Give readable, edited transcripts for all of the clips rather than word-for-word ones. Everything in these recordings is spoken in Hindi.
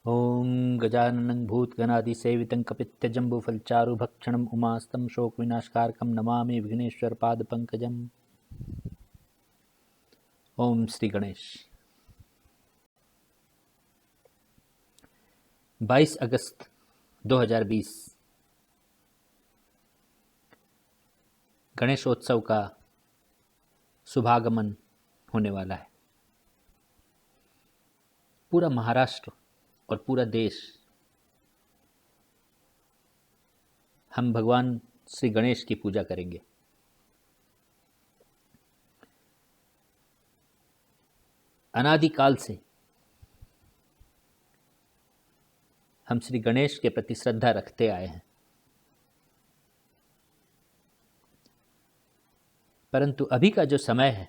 ॐ गजाननं भूतगणादिसेवितं कपित्थजम्बूफलचारुभक्षणम् उमास्तं शोकविनाशकारकं नमामि विघ्नेश्वरपादपङ्कजम्। ओम श्री गणेश। 22 अगस्त 2020 गणेशोत्सव का शुभागमन होने वाला है। पूरा महाराष्ट्र और पूरा देश हम भगवान श्री गणेश की पूजा करेंगे। अनादिकाल से हम श्री गणेश के प्रति श्रद्धा रखते आए हैं, परंतु अभी का जो समय है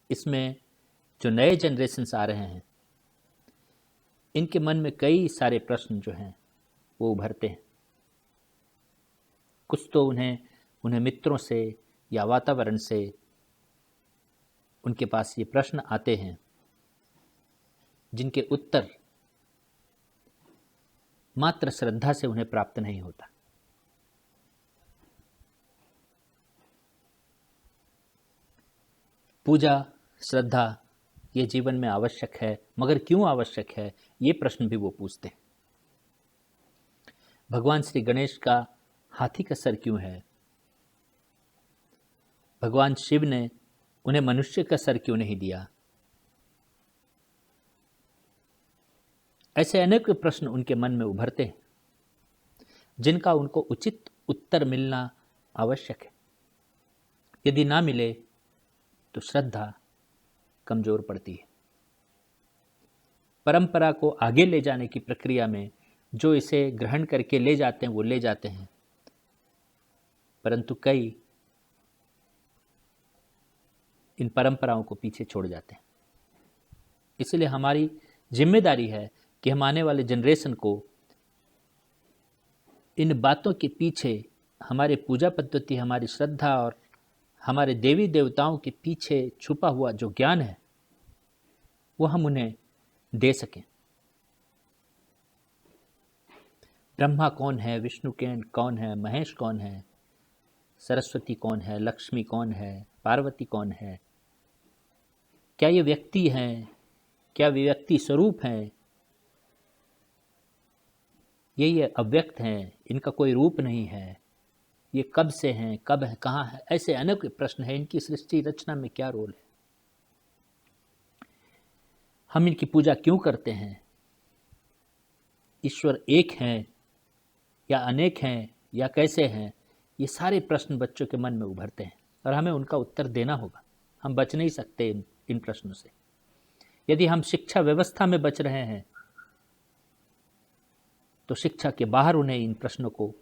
इसमें जो नए जनरेशन्स आ रहे हैं इनके मन में कई सारे प्रश्न जो हैं वो उभरते हैं। कुछ तो उन्हें मित्रों से या वातावरण से उनके पास ये प्रश्न आते हैं जिनके उत्तर मात्र श्रद्धा से उन्हें प्राप्त नहीं होता। पूजा श्रद्धा ये जीवन में आवश्यक है, मगर क्यों आवश्यक है ये प्रश्न भी वो पूछते हैं। भगवान श्री गणेश का हाथी का सर क्यों है? भगवान शिव ने उन्हें मनुष्य का सर क्यों नहीं दिया? ऐसे अनेक प्रश्न उनके मन में उभरते हैं जिनका उनको उचित उत्तर मिलना आवश्यक है। यदि ना मिले तो श्रद्धा कमजोर पड़ती है। परंपरा को आगे ले जाने की प्रक्रिया में जो इसे ग्रहण करके ले जाते हैं वो ले जाते हैं, परंतु कई इन परंपराओं को पीछे छोड़ जाते हैं। इसलिए हमारी जिम्मेदारी है कि हम आने वाले जनरेशन को इन बातों के पीछे, हमारे पूजा पद्धति, हमारी श्रद्धा और हमारे देवी देवताओं के पीछे छुपा हुआ जो ज्ञान है वो हम उन्हें दे सकें। ब्रह्मा कौन है, विष्णु कौन है, महेश कौन है, सरस्वती कौन है, लक्ष्मी कौन है, पार्वती कौन है, क्या ये व्यक्ति हैं, क्या वे व्यक्ति स्वरूप हैं, ये अव्यक्त हैं, इनका कोई रूप नहीं है, ये कब से हैं, कब है, कहाँ है, ऐसे अनेक प्रश्न हैं। इनकी सृष्टि रचना में क्या रोल है, हम इनकी पूजा क्यों करते हैं, ईश्वर एक हैं या अनेक हैं या कैसे हैं, ये सारे प्रश्न बच्चों के मन में उभरते हैं और हमें उनका उत्तर देना होगा। हम बच नहीं सकते इन प्रश्नों से। यदि हम शिक्षा व्यवस्था में बच रहे हैं तो शिक्षा के बाहर उन्हें इन प्रश्नों को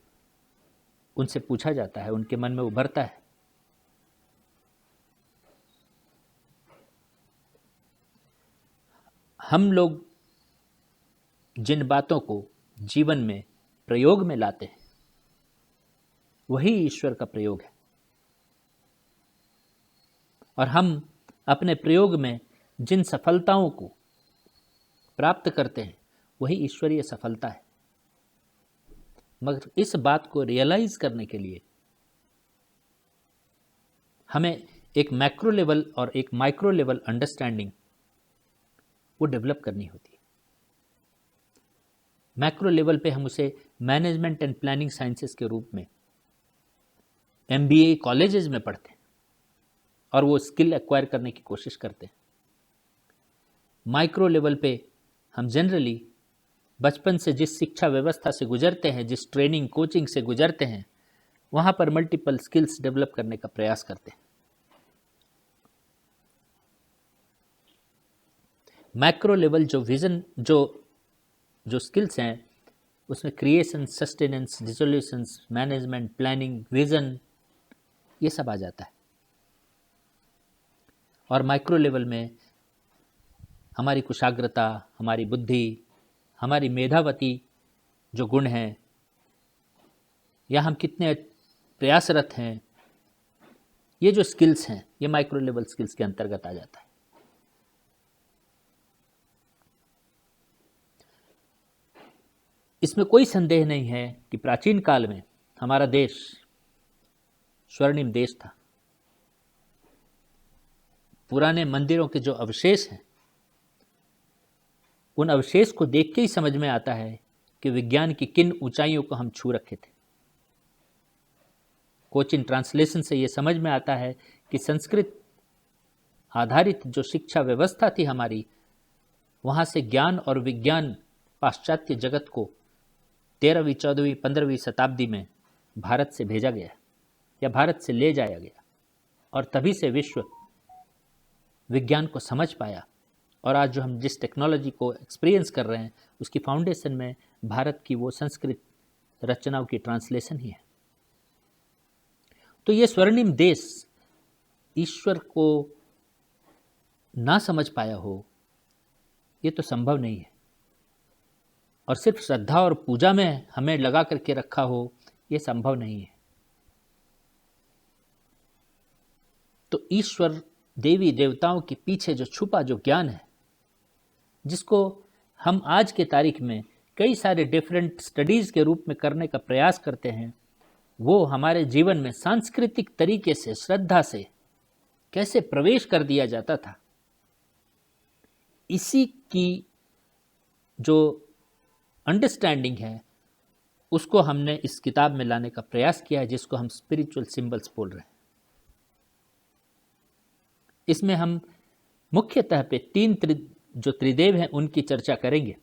उनसे पूछा जाता है, उनके मन में उभरता है। हम लोग जिन बातों को जीवन में प्रयोग में लाते हैं वही ईश्वर का प्रयोग है, और हम अपने प्रयोग में जिन सफलताओं को प्राप्त करते हैं वही ईश्वरीय सफलता है। मगर इस बात को रियलाइज करने के लिए हमें एक मैक्रो लेवल और एक माइक्रो लेवल अंडरस्टैंडिंग वो डेवलप करनी होती है। मैक्रो लेवल पे हम उसे मैनेजमेंट एंड प्लानिंग साइंसेस के रूप में MBA कॉलेजेस में पढ़ते हैं और वो स्किल एक्वायर करने की कोशिश करते हैं। माइक्रो लेवल पे हम जनरली बचपन से जिस शिक्षा व्यवस्था से गुजरते हैं, जिस ट्रेनिंग कोचिंग से गुजरते हैं, वहाँ पर मल्टीपल स्किल्स डेवलप करने का प्रयास करते हैं। मैक्रो लेवल जो विजन, जो स्किल्स हैं उसमें creation, sustenance, resolutions, management, planning, vision, ये सब आ जाता है। और माइक्रो लेवल में हमारी कुशाग्रता, हमारी बुद्धि, हमारी मेधावती जो गुण हैं, या हम कितने प्रयासरत हैं, ये जो स्किल्स हैं ये माइक्रो लेवल स्किल्स के अंतर्गत आ जाता है। इसमें कोई संदेह नहीं है कि प्राचीन काल में हमारा देश स्वर्णिम देश था। पुराने मंदिरों के जो अवशेष हैं, उन अवशेष को देख के ही समझ में आता है कि विज्ञान की किन ऊंचाइयों को हम छू रखे थे। कोचिन ट्रांसलेशन से यह समझ में आता है कि संस्कृत आधारित जो शिक्षा व्यवस्था थी हमारी, वहाँ से ज्ञान और विज्ञान पाश्चात्य जगत को 13वीं 14वीं 15वीं शताब्दी में भारत से भेजा गया या भारत से ले जाया गया, और तभी से विश्व विज्ञान को समझ पाया। और आज जो हम जिस टेक्नोलॉजी को एक्सपीरियंस कर रहे हैं, उसकी फाउंडेशन में भारत की वो संस्कृत रचनाओं की ट्रांसलेशन ही है। तो ये स्वर्णिम देश ईश्वर को ना समझ पाया हो, ये तो संभव नहीं है। और सिर्फ श्रद्धा और पूजा में हमें लगा करके रखा हो, ये संभव नहीं है। तो ईश्वर, देवी देवताओं के पीछे जो छुपा जो ज्ञान है, जिसको हम आज के तारीख में कई सारे डिफरेंट स्टडीज़ के रूप में करने का प्रयास करते हैं, वो हमारे जीवन में सांस्कृतिक तरीके से श्रद्धा से कैसे प्रवेश कर दिया जाता था, इसी की जो अंडरस्टैंडिंग है उसको हमने इस किताब में लाने का प्रयास किया है, जिसको हम स्पिरिचुअल सिंबल्स बोल रहे हैं। इसमें हम मुख्यतः पे तीन जो त्रिदेव हैं उनकी चर्चा करेंगे,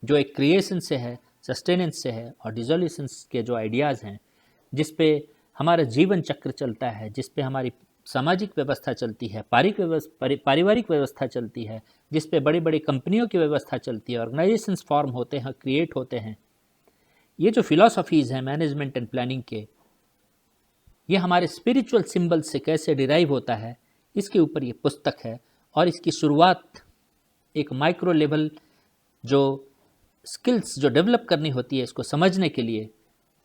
जो एक क्रिएशन से है, सस्टेनेंस से है और डिसोल्यूशन के जो आइडियाज़ हैं, जिस पे हमारा जीवन चक्र चलता है, जिस पे हमारी सामाजिक व्यवस्था चलती है, पारिवारिक व्यवस्था चलती है, जिस पे बड़ी बड़ी कंपनियों की व्यवस्था चलती है, ऑर्गेनाइजेशंस फॉर्म होते हैं, क्रिएट होते हैं। ये जो फिलॉसफीज़ हैं मैनेजमेंट एंड प्लानिंग के, ये हमारे स्पिरिचुअल सिंबल से कैसे डिराइव होता है, इसके ऊपर ये पुस्तक है। और इसकी शुरुआत एक माइक्रो लेवल जो स्किल्स जो डेवलप करनी होती है इसको समझने के लिए,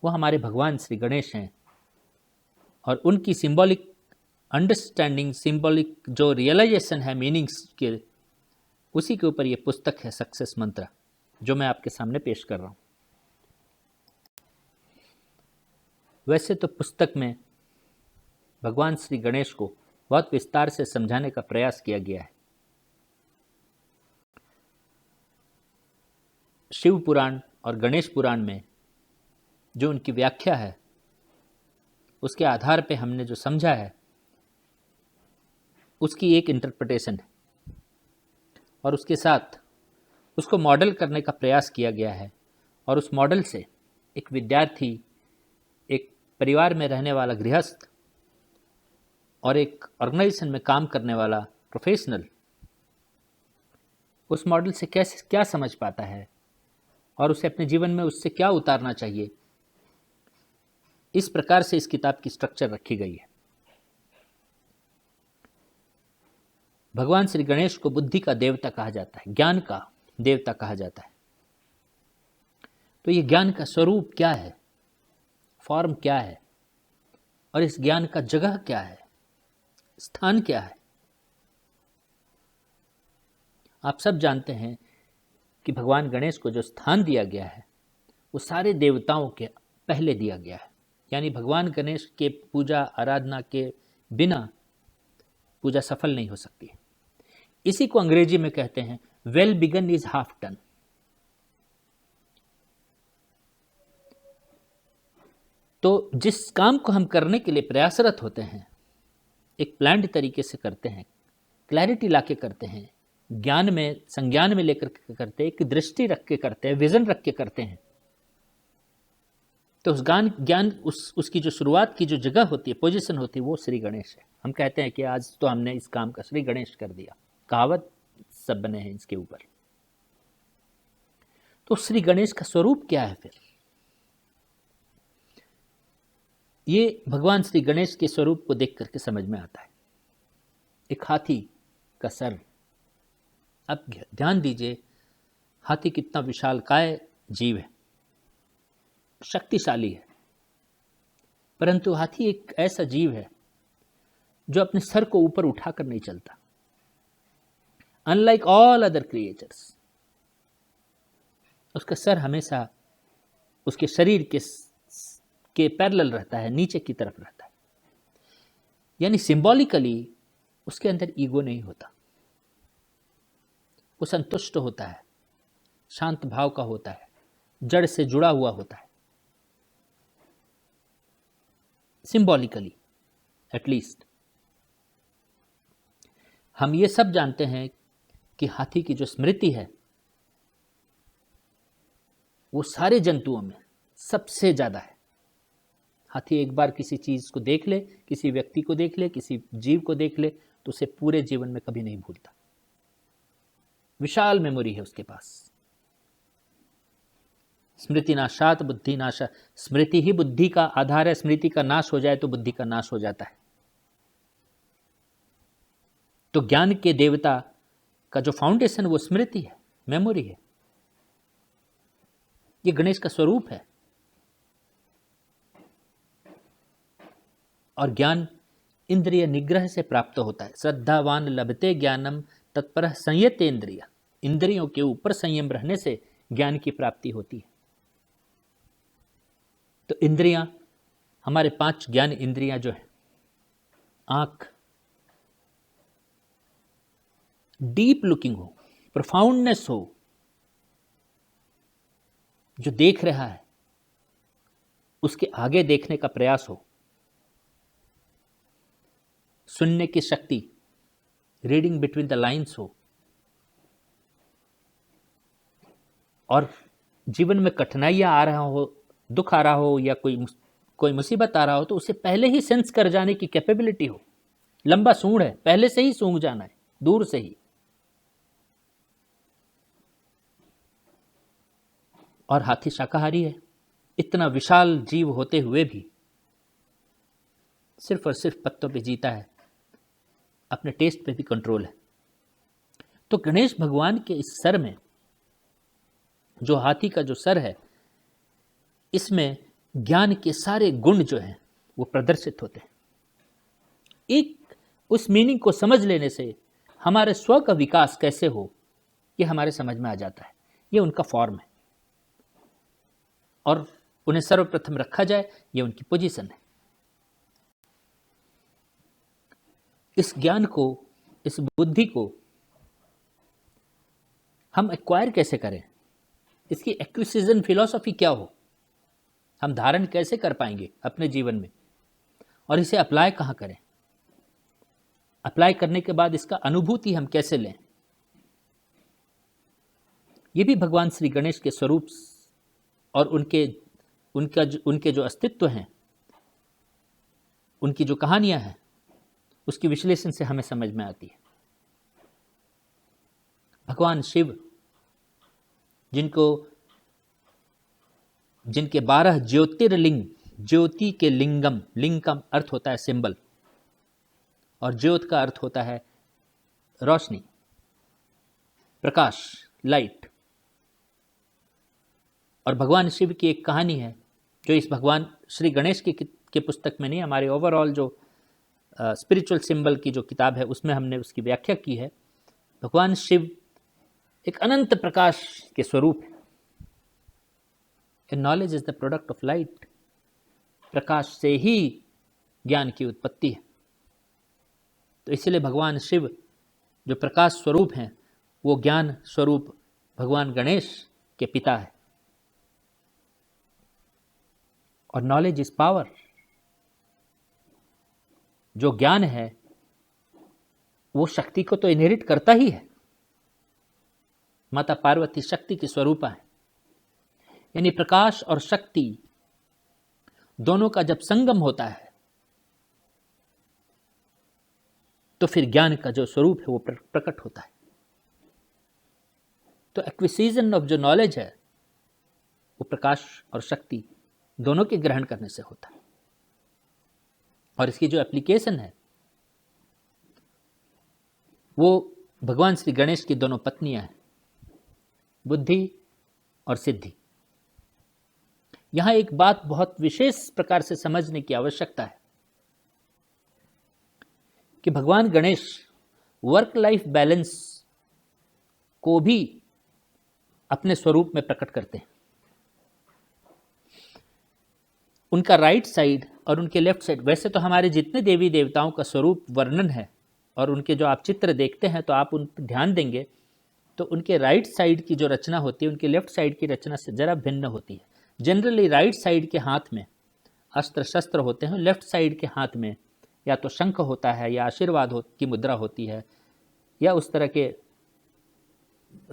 वो हमारे भगवान श्री गणेश हैं। और उनकी सिंबॉलिक अंडरस्टैंडिंग, सिंबॉलिक जो रियलाइजेशन है मीनिंग्स के, उसी के ऊपर ये पुस्तक है सक्सेस मंत्र, जो मैं आपके सामने पेश कर रहा हूँ। वैसे तो पुस्तक में भगवान श्री गणेश को बहुत विस्तार से समझाने का प्रयास किया गया है। शिव पुराण और गणेश पुराण में जो उनकी व्याख्या है, उसके आधार पे हमने जो समझा है, उसकी एक इंटरप्रिटेशन है और उसके साथ उसको मॉडल करने का प्रयास किया गया है। और उस मॉडल से एक विद्यार्थी, एक परिवार में रहने वाला गृहस्थ और एक ऑर्गेनाइजेशन में काम करने वाला प्रोफेशनल, उस मॉडल से कैसे क्या समझ पाता है और उसे अपने जीवन में उससे क्या उतारना चाहिए, इस प्रकार से इस किताब की स्ट्रक्चर रखी गई है। भगवान श्री गणेश को बुद्धि का देवता कहा जाता है, ज्ञान का देवता कहा जाता है। तो ये ज्ञान का स्वरूप क्या है, फॉर्म क्या है, और इस ज्ञान का जगह क्या है, स्थान क्या है। आप सब जानते हैं कि भगवान गणेश को जो स्थान दिया गया है, वो सारे देवताओं के पहले दिया गया है। यानी भगवान गणेश के पूजा आराधना के बिना पूजा सफल नहीं हो सकती। इसी को अंग्रेजी में कहते हैं well begun is half done. तो जिस काम को हम करने के लिए प्रयासरत होते हैं, एक प्लान्ड तरीके से करते हैं, क्लैरिटी लाके करते हैं, ज्ञान में संज्ञान में लेकर के करते हैं, एक दृष्टि रख के करते हैं, विजन रख के करते हैं, तो उस ज्ञान उसकी जो शुरुआत की जो जगह होती है, पोजीशन होती है, वो श्री गणेश है। हम कहते हैं कि आज तो हमने इस काम का श्री गणेश कर दिया, कहावत सब बने हैं इसके ऊपर। तो श्री गणेश का स्वरूप क्या है? फिर ये भगवान श्री गणेश के स्वरूप को देख करके समझ में आता है। एक हाथी का सर, अब ध्यान दीजिए, हाथी कितना विशालकाय जीव है, शक्तिशाली है, परंतु हाथी एक ऐसा जीव है जो अपने सर को ऊपर उठाकर नहीं चलता। अनलाइक ऑल अदर क्रिएचर्स, उसका सर हमेशा उसके शरीर के पैरेलल रहता है, नीचे की तरफ रहता है। यानी सिंबॉलिकली उसके अंदर ईगो नहीं होता, वो संतुष्ट होता है, शांत भाव का होता है, जड़ से जुड़ा हुआ होता है, सिंबॉलिकली एटलीस्ट। हम ये सब जानते हैं कि हाथी की जो स्मृति है वो सारे जंतुओं में सबसे ज़्यादा है। हाथी एक बार किसी चीज़ को देख ले, किसी व्यक्ति को देख ले, किसी जीव को देख ले, तो उसे पूरे जीवन में कभी नहीं भूलता। विशाल मेमोरी है उसके पास। स्मृति नाशात बुद्धि नाशा, स्मृति ही बुद्धि का आधार है। स्मृति का नाश हो जाए तो बुद्धि का नाश हो जाता है। तो ज्ञान के देवता का जो फाउंडेशन वो स्मृति है, मेमोरी है। ये गणेश का स्वरूप है। और ज्ञान इंद्रिय निग्रह से प्राप्त होता है। श्रद्धावान लभते ज्ञानम तत्पर संयते इंद्रिय। इंद्रियों के ऊपर संयम रहने से ज्ञान की प्राप्ति होती है। तो इंद्रियां, हमारे 5 ज्ञान इंद्रियां जो है, आंख डीप लुकिंग हो, प्रोफाउंडनेस हो, जो देख रहा है उसके आगे देखने का प्रयास हो, सुनने की शक्ति, रीडिंग बिटवीन द लाइन्स हो, और जीवन में कठिनाइयां आ रहा हो, दुख आ रहा हो या कोई मुसीबत आ रहा हो तो उसे पहले ही सेंस कर जाने की कैपेबिलिटी हो। लंबा सूंढ़ है, पहले से ही सूंघ जाना है, दूर से ही। और हाथी शाकाहारी है। इतना विशाल जीव होते हुए भी सिर्फ और सिर्फ पत्तों पे जीता है, अपने टेस्ट पे भी कंट्रोल है। तो गणेश भगवान के इस सर में, जो हाथी का जो सर है, इसमें ज्ञान के सारे गुण जो हैं वो प्रदर्शित होते हैं। एक उस मीनिंग को समझ लेने से हमारे स्व का विकास कैसे हो ये हमारे समझ में आ जाता है। ये उनका फॉर्म है और उन्हें सर्वप्रथम रखा जाए, ये उनकी पोजीशन है। इस ज्ञान को, इस बुद्धि को हम एक्वायर कैसे करें, इसकी एक्विजिशन फिलॉसफी क्या हो, हम धारण कैसे कर पाएंगे अपने जीवन में, और इसे अप्लाई कहाँ करें, अप्लाई करने के बाद इसका अनुभूति हम कैसे लें, ये भी भगवान श्री गणेश के स्वरूप और उनके जो अस्तित्व हैं, उनकी जो कहानियां हैं, उसकी विश्लेषण से हमें समझ में आती है। भगवान शिव, जिनके 12 ज्योतिर्लिंग, ज्योति के लिंगम, लिंग का अर्थ होता है सिंबल, और ज्योत का अर्थ होता है रोशनी, प्रकाश, लाइट। और भगवान शिव की एक कहानी है जो इस भगवान श्री गणेश की पुस्तक में नहीं, हमारे ओवरऑल जो स्पिरिचुअल सिंबल की जो किताब है उसमें हमने उसकी व्याख्या की है। भगवान शिव एक अनंत प्रकाश के स्वरूप है। Knowledge is the product of light. प्रकाश से ही ज्ञान की उत्पत्ति है। तो इसलिए भगवान शिव जो प्रकाश स्वरूप हैं, वो ज्ञान स्वरूप भगवान गणेश के पिता है। और नॉलेज इज पावर। जो ज्ञान है वो शक्ति को तो इनहेरिट करता ही है। माता पार्वती शक्ति की स्वरूपा है। यानी प्रकाश और शक्ति दोनों का जब संगम होता है तो फिर ज्ञान का जो स्वरूप है वो प्रकट होता है। तो एक्विजिशन ऑफ जो नॉलेज है वो प्रकाश और शक्ति दोनों के ग्रहण करने से होता है। और इसकी जो एप्लीकेशन है वो भगवान श्री गणेश की दोनों पत्नियां हैं, बुद्धि और सिद्धि। यहां एक बात बहुत विशेष प्रकार से समझने की आवश्यकता है कि भगवान गणेश वर्क लाइफ बैलेंस को भी अपने स्वरूप में प्रकट करते हैं। उनका राइट साइड और उनके लेफ्ट साइड, वैसे तो हमारे जितने देवी देवताओं का स्वरूप वर्णन है और उनके जो आप चित्र देखते हैं तो आप उन पर ध्यान देंगे तो उनके राइट साइड की जो रचना होती है उनके लेफ्ट साइड की रचना से जरा भिन्न होती है। जनरली राइट साइड के हाथ में अस्त्र शस्त्र होते हैं, लेफ्ट साइड के हाथ में या तो शंख होता है या आशीर्वाद की मुद्रा होती है या उस तरह के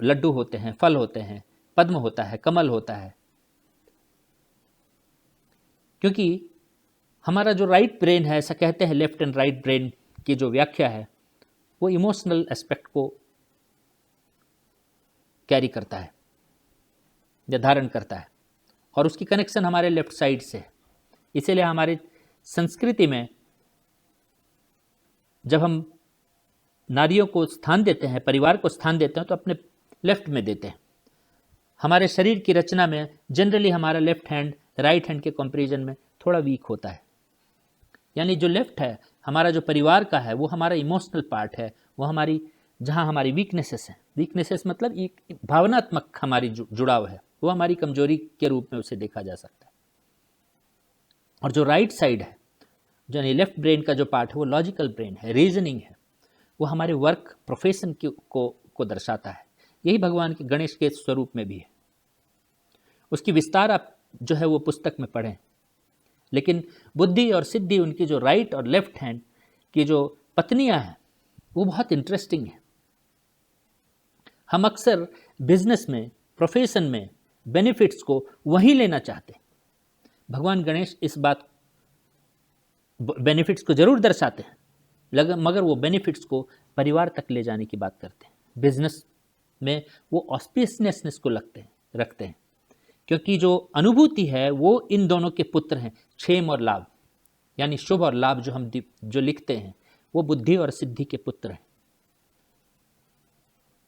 लड्डू होते हैं, फल होते हैं, पद्म होता है, कमल होता है। क्योंकि हमारा जो राइट ब्रेन है, ऐसा कहते हैं लेफ्ट एंड राइट ब्रेन की जो व्याख्या है वो इमोशनल एस्पेक्ट को कैरी करता है या धारण करता है और उसकी कनेक्शन हमारे लेफ्ट साइड से है। इसीलिए हमारी संस्कृति में जब हम नारियों को स्थान देते हैं, परिवार को स्थान देते हैं तो अपने लेफ्ट में देते हैं। हमारे शरीर की रचना में जनरली हमारा लेफ्ट हैंड राइट हैंड के कंपैरिजन में थोड़ा वीक होता है। यानी जो लेफ्ट है हमारा जो परिवार का है वो हमारा इमोशनल पार्ट है, वो हमारी जहाँ हमारी वीकनेसेस हैं, वीकनेसेस मतलब एक भावनात्मक हमारी जुड़ाव है, वो हमारी कमजोरी के रूप में उसे देखा जा सकता है। और जो राइट साइड है, जो लेफ्ट ब्रेन का जो पार्ट है वो लॉजिकल ब्रेन है, रीजनिंग है, वो हमारे वर्क प्रोफेशन को दर्शाता है। यही भगवान के गणेश के स्वरूप में भी है। उसकी विस्तार आप जो है वो पुस्तक में पढ़ें। लेकिन बुद्धि और सिद्धि, उनकी जो राइट और लेफ्ट हैंड की जो पत्नियां हैं वो बहुत इंटरेस्टिंग है। हम अक्सर बिजनेस में, प्रोफेशन में बेनिफिट्स को वहीं लेना चाहते हैं। भगवान गणेश इस बात बेनिफिट्स को जरूर दर्शाते हैं मगर वो बेनिफिट्स को परिवार तक ले जाने की बात करते हैं। बिजनेस में वो ऑस्पिशियसनेस को रखते हैं क्योंकि जो अनुभूति है वो इन दोनों के पुत्र हैं, क्षेम और लाभ, यानी शुभ और लाभ जो हम जो लिखते हैं वो बुद्धि और सिद्धि के पुत्र हैं।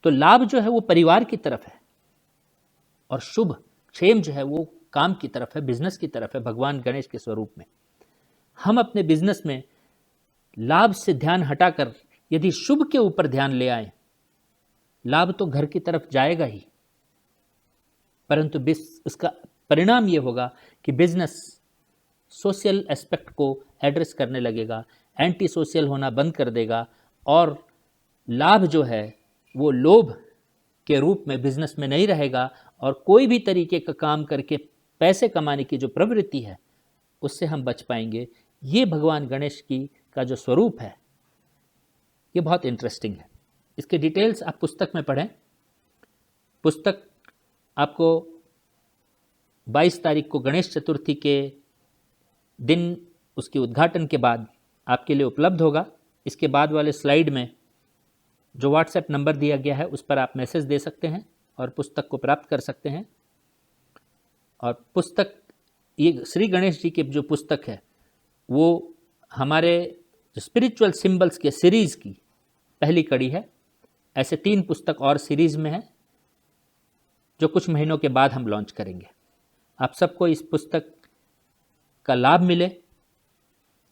तो लाभ जो है वो परिवार की तरफ है और शुभ क्षेम जो है वो काम की तरफ है, बिजनेस की तरफ है। भगवान गणेश के स्वरूप में हम अपने बिजनेस में लाभ से ध्यान हटाकर यदि शुभ के ऊपर ध्यान ले आए, लाभ तो घर की तरफ जाएगा ही, परंतु इसका परिणाम ये होगा कि बिजनेस सोशल एस्पेक्ट को एड्रेस करने लगेगा, एंटी सोशल होना बंद कर देगा और लाभ जो है वो लोभ के रूप में बिजनेस में नहीं रहेगा और कोई भी तरीके का काम करके पैसे कमाने की जो प्रवृत्ति है उससे हम बच पाएंगे। ये भगवान गणेश का जो स्वरूप है ये बहुत इंटरेस्टिंग है। इसके डिटेल्स आप पुस्तक में पढ़ें। पुस्तक आपको 22 तारीख को गणेश चतुर्थी के दिन उसके उद्घाटन के बाद आपके लिए उपलब्ध होगा। इसके बाद वाले स्लाइड में जो व्हाट्सएप नंबर दिया गया है उस पर आप मैसेज दे सकते हैं और पुस्तक को प्राप्त कर सकते हैं। और पुस्तक, ये श्री गणेश जी की जो पुस्तक है वो हमारे स्पिरिचुअल सिंबल्स के सीरीज़ की पहली कड़ी है। ऐसे 3 पुस्तक और सीरीज़ में है जो कुछ महीनों के बाद हम लॉन्च करेंगे। आप सबको इस पुस्तक का लाभ मिले,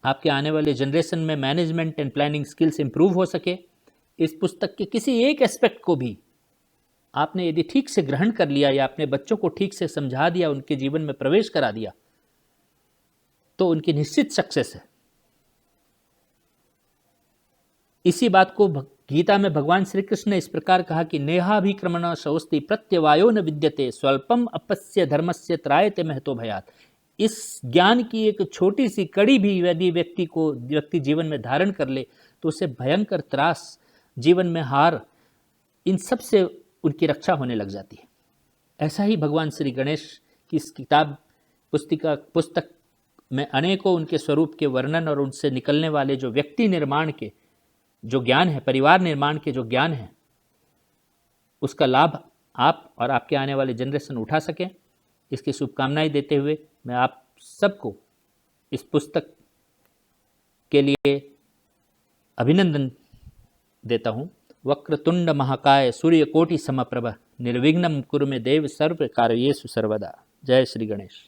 आपके आने वाले जनरेशन में management and planning skills improve हो सके। इस पुस्तक के किसी एक एस्पेक्ट को भी आपने यदि ठीक से ग्रहण कर लिया या अपने बच्चों को ठीक से समझा दिया, उनके जीवन में प्रवेश करा दिया, तो उनकी निश्चित सक्सेस है। इसी बात को गीता में भगवान श्री कृष्ण ने इस प्रकार कहा कि नेहाभिक्रमण शौस्ति प्रत्यवायो न विद्यते स्वल्पम अपस्य धर्मस्य त्रायते महतो भयात। इस ज्ञान की एक छोटी सी कड़ी भी यदि व्यक्ति जीवन में धारण कर ले तो उसे भयंकर त्रास, जीवन में हार, इन सब से उनकी रक्षा होने लग जाती है। ऐसा ही भगवान श्री गणेश की इस पुस्तक में अनेकों उनके स्वरूप के वर्णन और उनसे निकलने वाले जो व्यक्ति निर्माण के जो ज्ञान है, परिवार निर्माण के जो ज्ञान है, उसका लाभ आप और आपके आने वाले जनरेशन उठा सकें, इसकी शुभकामनाएं देते हुए मैं आप सबको इस पुस्तक के लिए अभिनंदन देता हूँ। वक्रतुंड महाकाय सूर्यकोटि समप्रभ निर्विघ्नं कुरु मे देव सर्व कार्येषु सर्वदा। जय श्री गणेश।